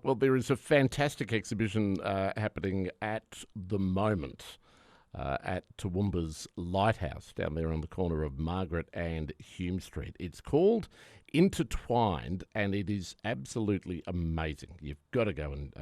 Well, there is a fantastic exhibition happening at the moment at Toowoomba's Lighthouse down there on the corner of Margaret and Hume Street. It's called Intertwined, and it is absolutely amazing. You've got to go and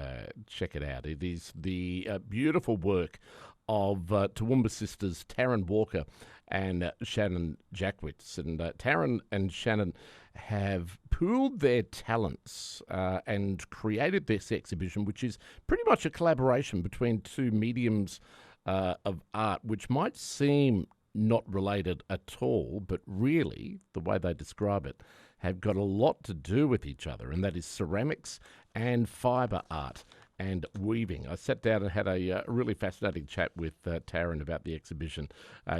check it out. It is the beautiful work of Toowoomba sisters Taryn Walker and Shannan Jackwitz. And Taryn and Shannan have pooled their talents and created this exhibition, which is pretty much a collaboration between two mediums of art, which might seem not related at all, but really, the way they describe it, have got a lot to do with each other, and that is ceramics and fibre art and weaving. I sat down and had a really fascinating chat with Taryn about the exhibition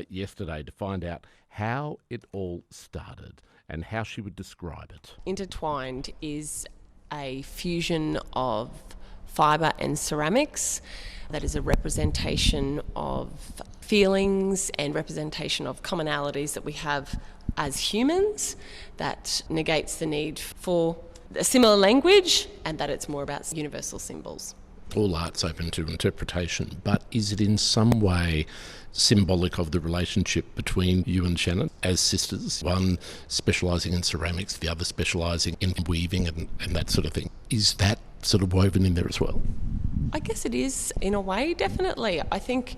yesterday to find out how it all started and how she would describe it. Intertwined is a fusion of fibre and ceramics that is a representation of feelings and representation of commonalities that we have as humans, that negates the need for a similar language, and that it's more about universal symbols. All art's open to interpretation, but is it in some way symbolic of the relationship between you and Shannan as sisters? One specialising in ceramics, the other specialising in weaving and that sort of thing. Is that sort of woven in there as well? I guess it is, in a way, definitely. I think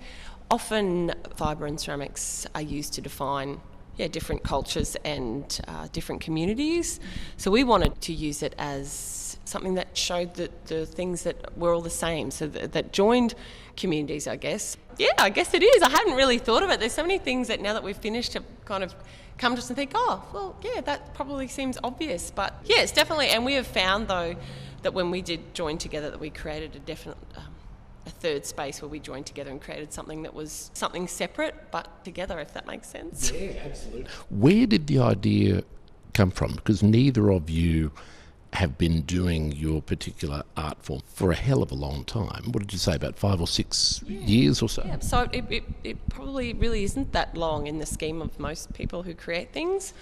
often fibre and ceramics are used to define different cultures and different communities. So we wanted to use it as something that showed that the things that were all the same, so that joined communities, I guess. Yeah, I guess it is. I hadn't really thought of it. There's so many things that now that we've finished have kind of come to us and think, oh, well, yeah, that probably seems obvious. But yeah, it's definitely, and we have found though that when we did join together that we created a definite a third space where we joined together and created something that was something separate but together, if that makes sense. Yeah, absolutely. Where did the idea come from? Because neither of you have been doing your particular art form for a hell of a long time. What did you say, about 5 or 6 years or so? Yeah, so it probably really isn't that long in the scheme of most people who create things.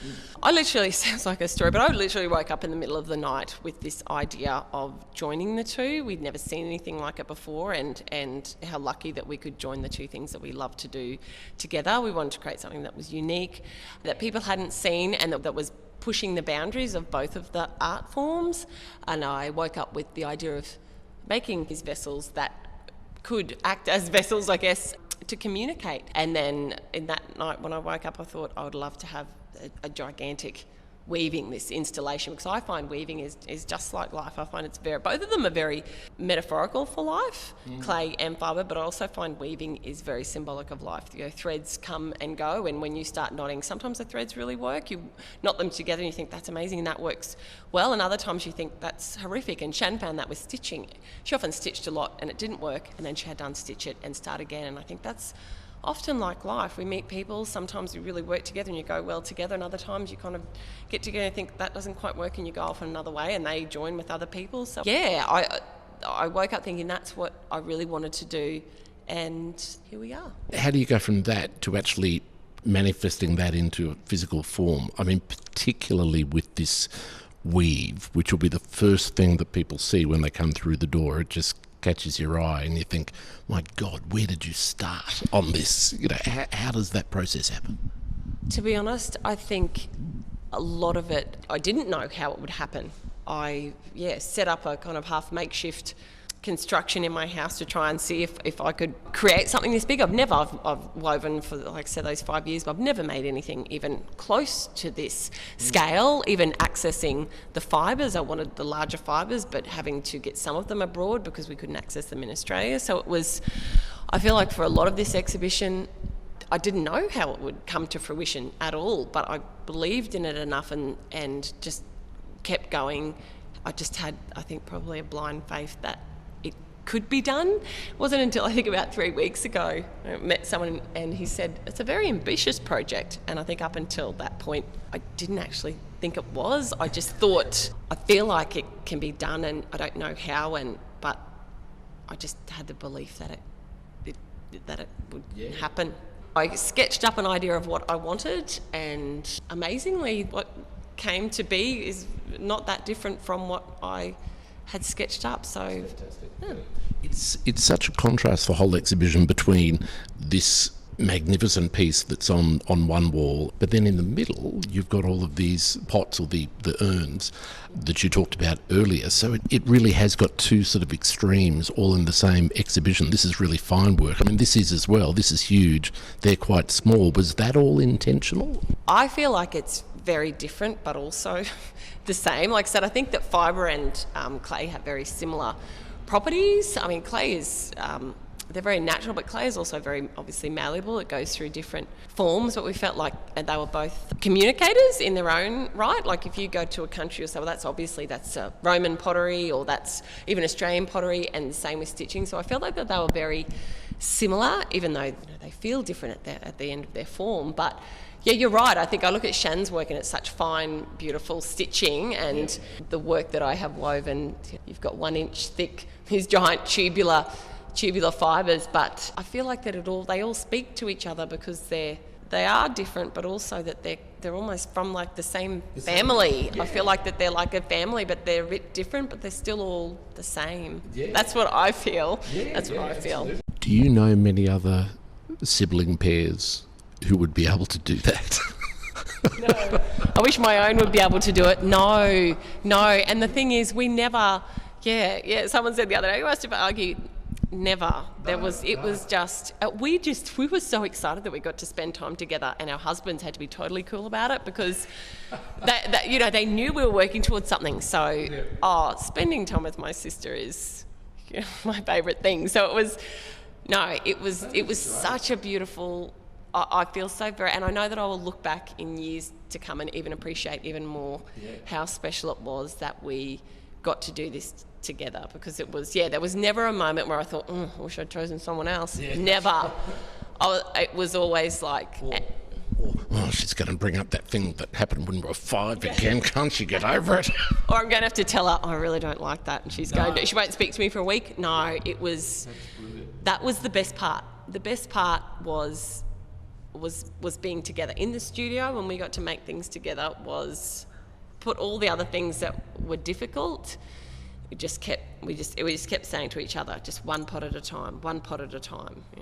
I literally, sounds like a story, but I literally woke up in the middle of the night with this idea of joining the two. We'd never seen anything like it before, and how lucky that we could join the two things that we love to do together. We wanted to create something that was unique, that people hadn't seen, and that was pushing the boundaries of both of the art forms. And I woke up with the idea of making these vessels that could act as vessels, I guess, to communicate. And then in that night when I woke up, I thought I would love to have a gigantic weaving, this installation, because I find weaving is just like life. I find both of them are very metaphorical for life, clay and fibre, but I also find weaving is very symbolic of life. You know, threads come and go, and when you start knotting, sometimes the threads really work. You knot them together and you think that's amazing and that works well, and other times you think that's horrific. And Shan found that with stitching. She often stitched a lot and it didn't work, and then she had to unstitch it and start again, and I think that's often like life. We meet people, sometimes we really work together and you go well together, and other times you kind of get together and think that doesn't quite work and you go off in another way, and they join with other people. So yeah, I woke up thinking that's what I really wanted to do, and here we are. How do you go from that to actually manifesting that into a physical form? I mean, particularly with this weave, which will be the first thing that people see when they come through the door. It just catches your eye and you think, my God, where did you start on this? You know, how does that process happen? To be honest, I think a lot of it, I didn't know how it would happen. I set up a kind of half makeshift construction in my house to try and see if I could create something this big. I've woven for, like I said, those 5 years, but I've never made anything even close to this scale, even accessing the fibres. I wanted the larger fibres, but having to get some of them abroad because we couldn't access them in Australia. So it was, I feel like for a lot of this exhibition, I didn't know how it would come to fruition at all, but I believed in it enough and just kept going. I just had, I think, probably a blind faith that it could be done. It wasn't until I think about 3 weeks ago I met someone and he said it's a very ambitious project, and I think up until that point I didn't actually think it was. I just thought, I feel like it can be done and I don't know how, but I just had the belief that it would happen. I sketched up an idea of what I wanted, and amazingly what came to be is not that different from what I had sketched up. So yeah. It's such a contrast, the whole exhibition, between this magnificent piece that's on one wall, but then in the middle you've got all of these pots, or the urns that you talked about earlier. So it really has got two sort of extremes all in the same exhibition. This is really fine work. I mean, this is as well. This is huge. They're quite small. Was that all intentional? I feel like it's very different, but also the same. Like I said, I think that fibre and clay have very similar properties. I mean, clay is they're very natural, but clay is also very obviously malleable. It goes through different forms, but we felt like they were both communicators in their own right. Like if you go to a country or so, well, that's Roman pottery, or that's even Australian pottery, and the same with stitching. So I felt like that they were very similar, even though they feel different at the end of their form. But yeah, you're right. I think I look at Shannan's work and it's such fine, beautiful stitching, and the work that I have woven, you've got 1 inch thick, these giant tubular fibres, but I feel like that they all speak to each other, because they are different, but also that they're almost from like the same family. Yeah. I feel like that they're like a family, but they're a bit different, but they're still all the same. Yeah. That's what I feel. That's what I feel. Absolutely. Do you know many other sibling pairs who would be able to do that? No. I wish my own would be able to do it. No. And the thing is, we never, someone said the other day, who asked if I argue, never. We were so excited that we got to spend time together, and our husbands had to be totally cool about it, because they knew we were working towards something. So, spending time with my sister is my favourite thing. So it was such a beautiful. I feel so very, and I know that I will look back in years to come and even appreciate even more how special it was that we got to do this together, because it was, there was never a moment where I thought, I wish I'd chosen someone else. Yeah. Never. It was always like... she's going to bring up that thing that happened when we were 5 again. Can't she get over it? Or I'm going to have to tell her, I really don't like that, and she won't speak to me for a week. No, it was... That was the best part. The best part was being together in the studio when we got to make things together. Was put all the other things that were difficult. We just kept saying to each other, just one pot at a time.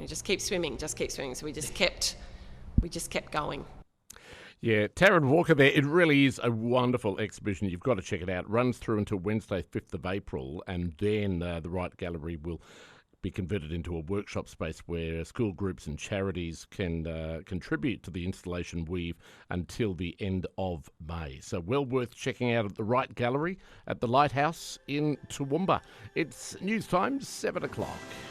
Just keep swimming. So we just kept going. Yeah, Taryn Walker there. It really is a wonderful exhibition. You've got to check it out. It runs through until Wednesday, 5th of April, and then the Wright Gallery will be converted into a workshop space where school groups and charities can contribute to the installation weave until the end of May. So well worth checking out at the Wright Gallery at the Lighthouse in Toowoomba. It's news time, 7 o'clock.